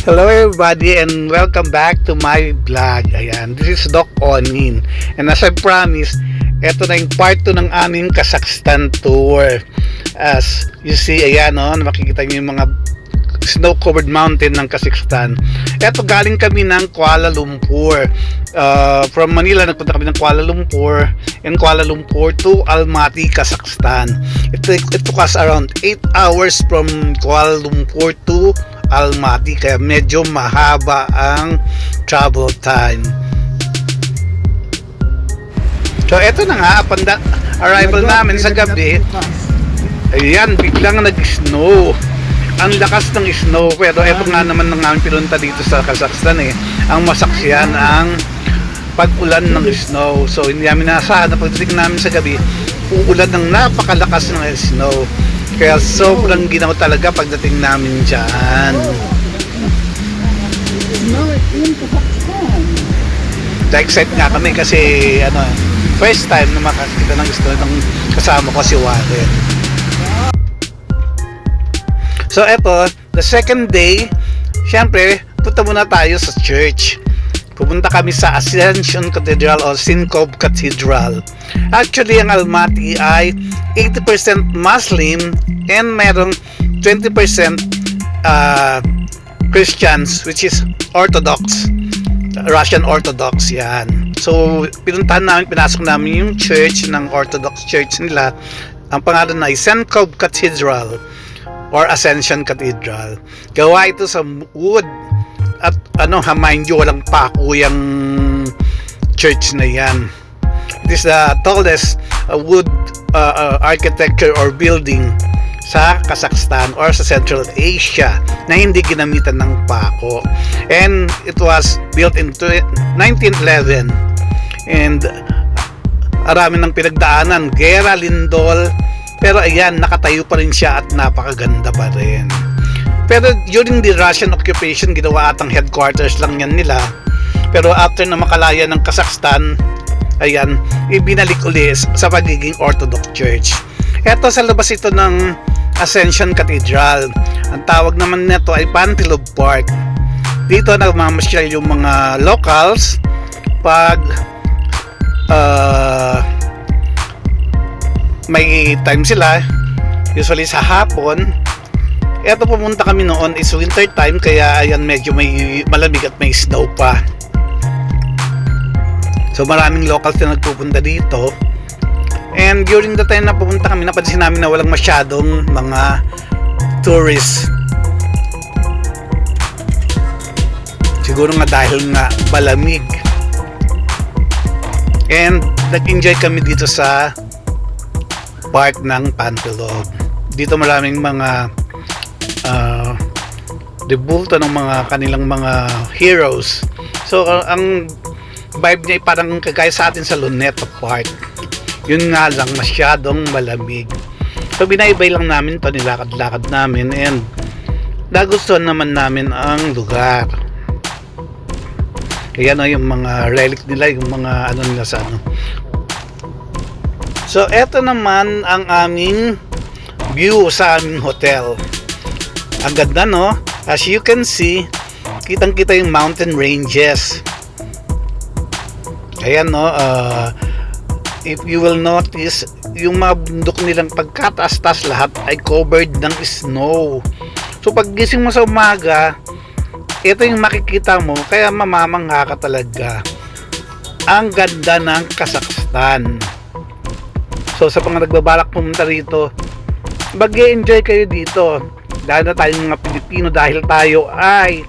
Hello everybody and welcome back to my vlog. Ayan, this is Doc Onin. And as I promised, eto na yung part 2 ng aming Kazakhstan tour. As you see, ayan o, makikita nyo yung mga snow-covered mountain ng Kazakhstan. Eto, galing kami ng Kuala Lumpur. From Manila, nagpunta kami ng Kuala Lumpur and Kuala Lumpur to Almaty, Kazakhstan. It took us around 8 hours from Kuala Lumpur to Almaty, kaya medyo mahaba ang travel time. So eto na nga, upon that arrival namin sa gabi, ayan, biglang nag-snow. Ang lakas ng snow, pero eto nga naman ng aming pinunta dito sa Kazakhstan ang masaksyan ang pag-ulan ng snow. So hindi namin naasahan na pagdating namin sa gabi, uulan ng napakalakas ng snow. Kaya sobrang ginaw talaga pagdating namin dyan. Na-excite nga kami kasi first time na makakita ng snow ng kasama ko si Warren. So eto, the second day, syempre, punta muna tayo sa church. Pupunta kami sa Ascension Cathedral o Sinkob Cathedral. Actually, ang Almaty ay 80% Muslim and merong 20% Christians, which is Orthodox, Russian Orthodox yan. So, pinasok namin yung church ng Orthodox Church nila. Ang pangalan ay Sinkob Cathedral or Ascension Cathedral. Gawa ito sa wood. At mind you, walang pako yung church na yan. It is the tallest wood architecture or building sa Kazakhstan or sa Central Asia na hindi ginamitan ng pako. And it was built in 1911. And arami ng pinagdaanan, gera, lindol, pero ayan, nakatayo pa rin siya at napakaganda pa rin. Pero during the Russian occupation, ginawa atang headquarters lang yan nila. Pero after na makalaya ng Kazakhstan, ayan, ibinalik ulit sa pagiging Orthodox Church. Eto, sa labas ito ng Ascension Cathedral. Ang tawag naman nito ay Pantilov Park. Dito nagmamasyal yung mga locals pag may time sila, usually sa hapon. Eto, pumunta kami noon is winter time, kaya ayan, medyo may malamig at may snow pa. So maraming locals na nagpupunta dito. And during the time na pupunta kami, napansin namin na walang masyadong mga tourists. Siguro nga dahil nga malamig. And nag-enjoy kami dito sa park ng Pantilov. Dito maraming mga debulto ng mga kanilang mga heroes. So ang vibe niya ay parang kagaya sa atin sa Luneta Park. Yun nga lang, masyadong malamig. So binaybay lang namin to, nilakad-lakad namin, and nagustuhan naman namin ang lugar. Kaya yung mga relic nila, yung mga nila sa So eto naman ang aming view sa aming hotel. Ang ganda, no? As you can see, kitang-kita yung mountain ranges. Ayan, no? If you will notice, yung mga bundok nilang pagkataas-taas lahat ay covered ng snow. So pag gising mo sa umaga, ito yung makikita mo, kaya mamamangha ka talaga. Ang ganda ng Kazakhstan. So sa mga nagbabalak pumunta rito, mag-enjoy kayo dito. Lalo na tayong mga Pilipino, dahil tayo ay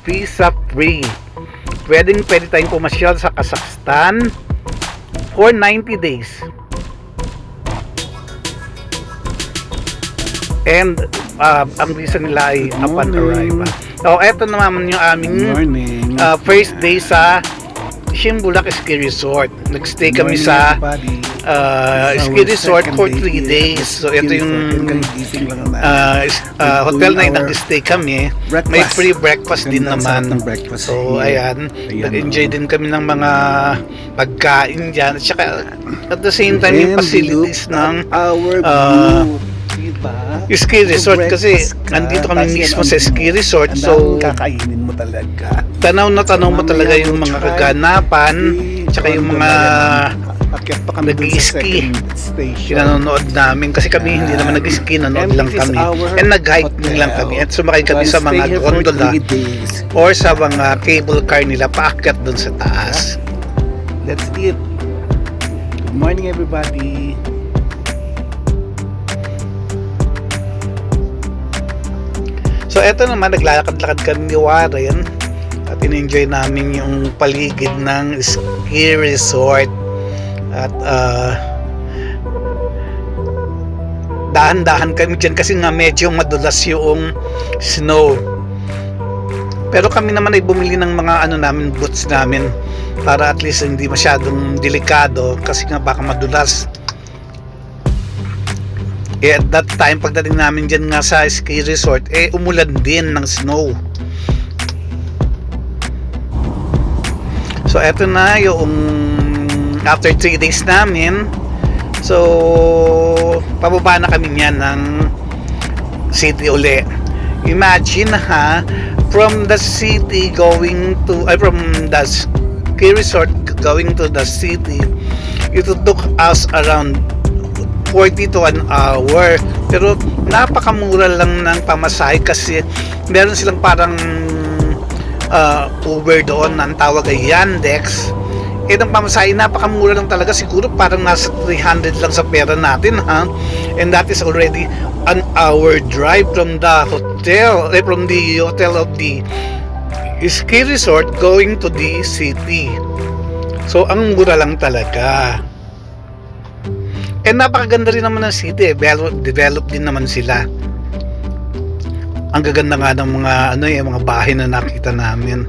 visa free. Pwede tayong pumasyal sa Kazakhstan for 90 days. And ang visa nila ay upon arrival. So eto naman yung aming first day sa Shimbulak Ski Resort. Nagstay kami sa ski resort for 3 days. So ito yung hotel na nag-stay kami. May free breakfast din naman. So ayan, nag-enjoy din kami ng mga pagkain dyan. At saka at the same time yung facilities ng ski resort kasi nandito kami mismo sa ski resort, so kakainin mo talaga. tanaw mo talaga yung mga kaganapan, tsaka yung mga akyat pa kami dun sa nag-i-ski. second station. pinanonood namin kasi kami hindi naman nag-ski, nanood lang kami and nag-hiking lang kami at sumakay kami sa mga gondola or sa mga cable car nila paakyat dun sa taas. Let's eat. Good morning, everybody. So eto naman, naglalakad-lakad kami ni Warren at in-enjoy namin yung paligid ng ski resort at dahan-dahan kami dyan kasi nga medyo madulas yung snow, pero kami naman ay bumili ng mga namin, boots namin para at least hindi masyadong delikado kasi nga baka madulas. At that time, pagdating namin dyan nga sa ski resort, umulan din ng snow. So eto na yung after 3 days namin. So pababa na kami niyan ng city uli. Imagine from the city going to from the ski resort going to the city, it took us around 40 to an hour, pero napakamura lang ng pamasahe kasi meron silang parang Uber doon, ang tawag ay Yandex. Ang pamasahe napakamura lang talaga, siguro parang nasa 300 lang sa pera natin and that is already an hour drive from the hotel, from the hotel of the ski resort going to the city. So ang mura lang talaga. Napakaganda rin naman ng city, develop din naman sila. Ang gaganda nga ng mga mga bahay na nakita namin.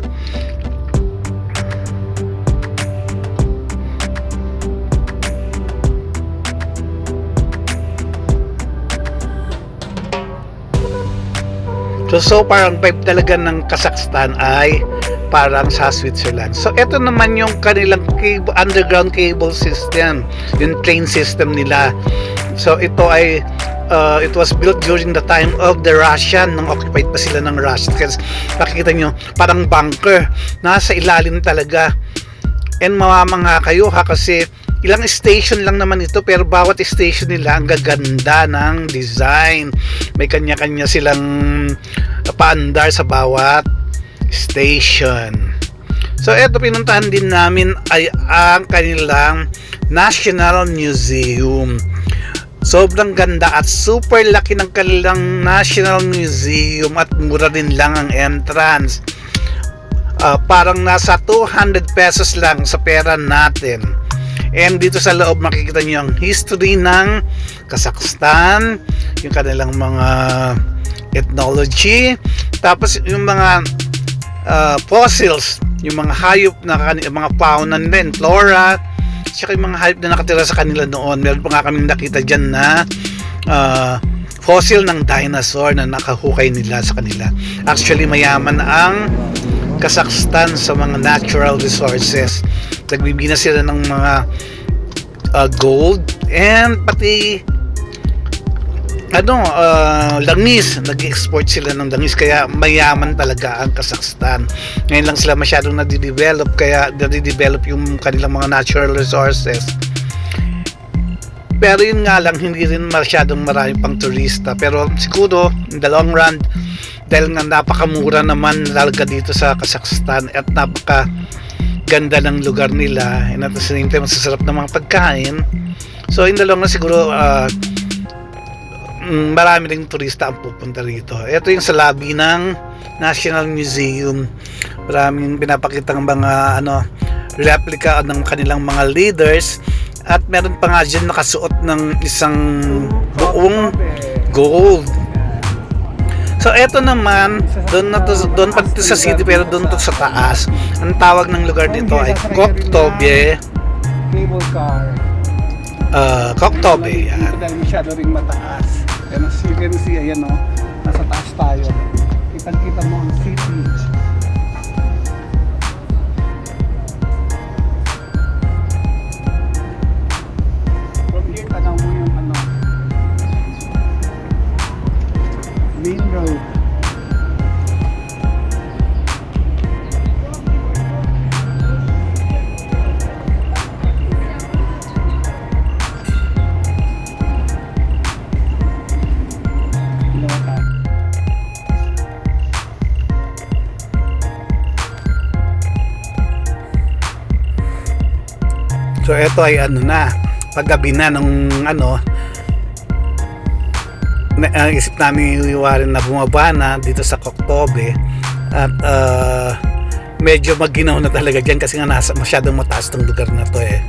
So parang vibe talaga ng Kazakhstan ay parang sa Switzerland. So ito naman yung kanilang underground cable system, yung train system nila. So ito ay it was built during the time of the Russian, nung occupied pa sila ng Russia. Kasi nakikita nyo parang bunker, nasa ilalim talaga. And mamamangha kayo kasi ilang station lang naman ito, pero bawat station nila ang gaganda ng design. May kanya-kanya silang paandar sa bawat station. So eto, pinuntahan din namin ay ang kanilang National Museum. Sobrang ganda at super laki ng kanilang National Museum at mura din lang ang entrance. Parang nasa 200 pesos lang sa pera natin. And dito sa loob makikita niyo ang history ng Kazakhstan, yung kanilang mga ethnology, tapos yung mga fossils, yung mga hayop na mga fauna nila, flora, saka yung mga hayop na nakatira sa kanila noon. Meron pa nga kaming nakita dyan na fossil ng dinosaur na nakahukay nila sa kanila. Actually, mayaman ang Kazakhstan sa mga natural resources. Nagbibina sila ng mga gold and pati langis. Nag-export sila ng langis, kaya mayaman talaga ang Kazakhstan. Ngayon lang sila masyadong nadidevelop, kaya nadidevelop yung kanilang mga natural resources. Pero yun nga lang, hindi rin masyadong marami pang turista. Pero siguro in the long run, dahil nga napakamura naman talaga dito sa Kazakhstan at napaka ganda ng lugar nila, and at the same time masasarap ng mga pagkain, so in the long run siguro marami ring turista ang pupunta rito. Ito yung sa lobby ng National Museum. Maraming pinapakita ng mga replica ng kanilang mga leaders, at meron pa nga dyan nakasuot ng isang buong gold. So eto naman, doon pa dito sa city, pero doon to sa taas. Ang tawag ng lugar dito ay Koktobye. Cable car. Koktobye yan. Dahil masyado ring mataas. And as you can see, ayan nasa taas tayo. Kitang-kita mo ang city. From here, tanaw mo yung So ito ay ano na, paggabi na nung isip namin iwarin na bumaba na dito sa Koktobe at medyo magginaw na talaga dyan kasi nga masyadong mataas tong lugar na to eh.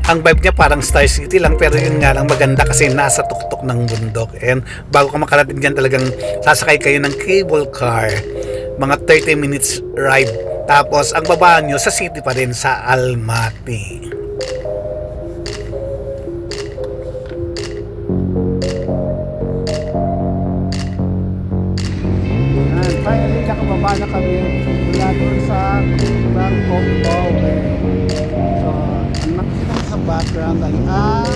Ang vibe niya parang Star City lang, pero yun nga lang maganda kasi nasa tuktok ng bundok. And bago ka makarating dyan talagang sasakay kayo ng cable car, mga 30 minutes ride. Tapos ang baba nyo sa city pa rin, sa Almaty. And finally, nakababa na kami mula doon sa Koktobe. So, ang nakikita sa background ay ang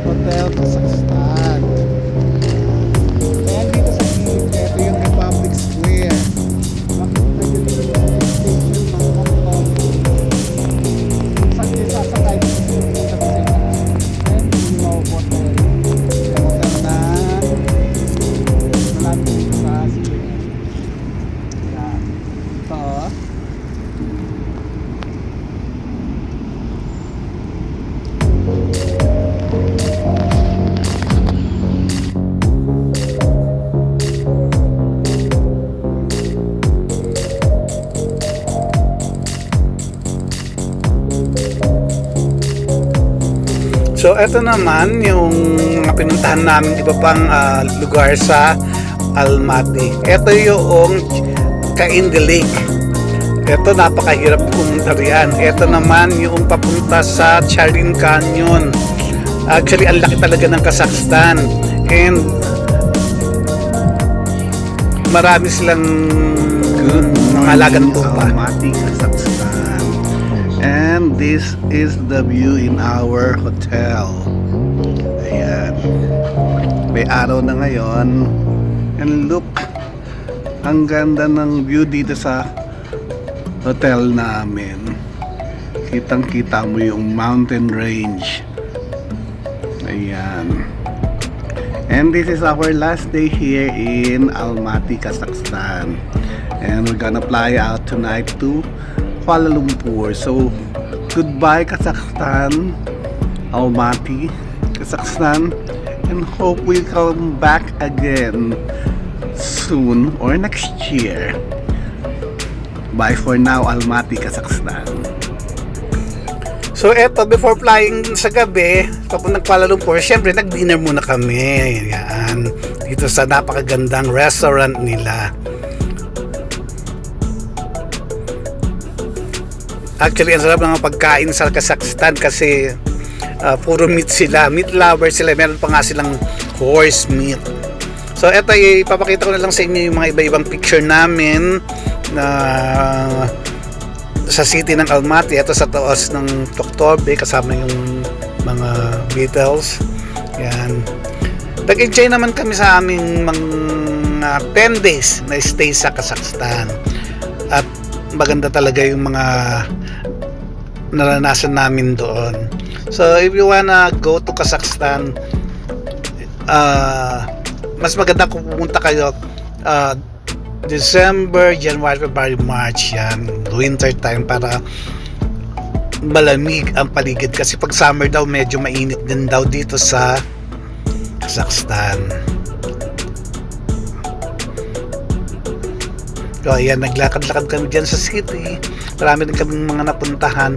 Hotel Kazakhstan. And dito sa gilid, ito yung Republic Square. Makikita nyo dito yung station ng Koktobe. Saan kayo sasakay dito sa Kazakhstan? And yung hotel. Yung hotel na malapit dito sa city. Yan. Ito. So eto naman yung mga pinuntahan namin iba pang lugar sa Almaty. Ito yung Kaindi Lake. Ito napakahirap pumunta riyan. Ito naman yung papunta sa Charin Canyon. Actually ang laki talaga ng Kazakhstan. And marami silang mga alagang tupa. Almaty, Kazakhstan. And this is the view in our hotel. Ayan. May araw na ngayon. And look, ang ganda ng view dito sa hotel namin. Kitang-kita mo yung mountain range. Ayan. And this is our last day here in Almaty, Kazakhstan. And we're gonna fly out tonight to Kuala Lumpur. So, goodbye Kazakhstan, Almaty, Kazakhstan, and hope we'll come back again soon or next year. Bye for now, Almaty, Kazakhstan. So eto, before flying sa gabi papuntang Kuala Lumpur, syempre nag-dinner muna kami. Yan, dito sa napakagandang restaurant nila. Actually, ang sarap ng pagkain sa Kazakhstan kasi puro meat sila. Meat lover sila. Meron pa nga silang horse meat. So, eto, ipapakita ko na lang sa inyo yung mga iba-ibang picture namin na sa city ng Almaty. Ito sa taos ng Koktobe, kasama yung mga Beatles. Yan. Nag-enjoy naman kami sa aming mga 10 days na stay sa Kazakhstan. At maganda talaga yung mga naranasan namin doon. So if you wanna go to Kazakhstan, mas maganda kung pumunta kayo December, January, February, March, yan, winter time, para malamig ang paligid kasi pag summer daw medyo mainit din daw dito sa Kazakhstan. So ayan, naglakad-lakad kami dyan sa city. Marami din kaming mga napuntahan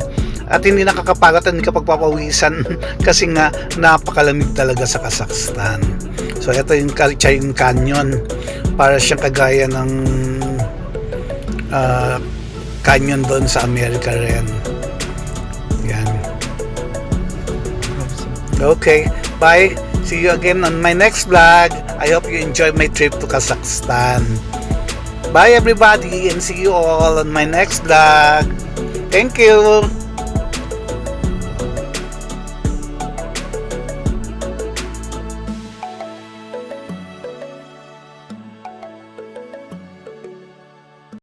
at hindi nakakapagod, hindi ka pagpapawisan kasi nga napakalamig talaga sa Kazakhstan. So ito yung Charin Canyon, para siyang kagaya ng canyon doon sa Amerika rin. Yan. Okay, bye. See you again on my next vlog. I hope you enjoy my trip to Kazakhstan. Bye everybody, and see you all on my next vlog. Thank you.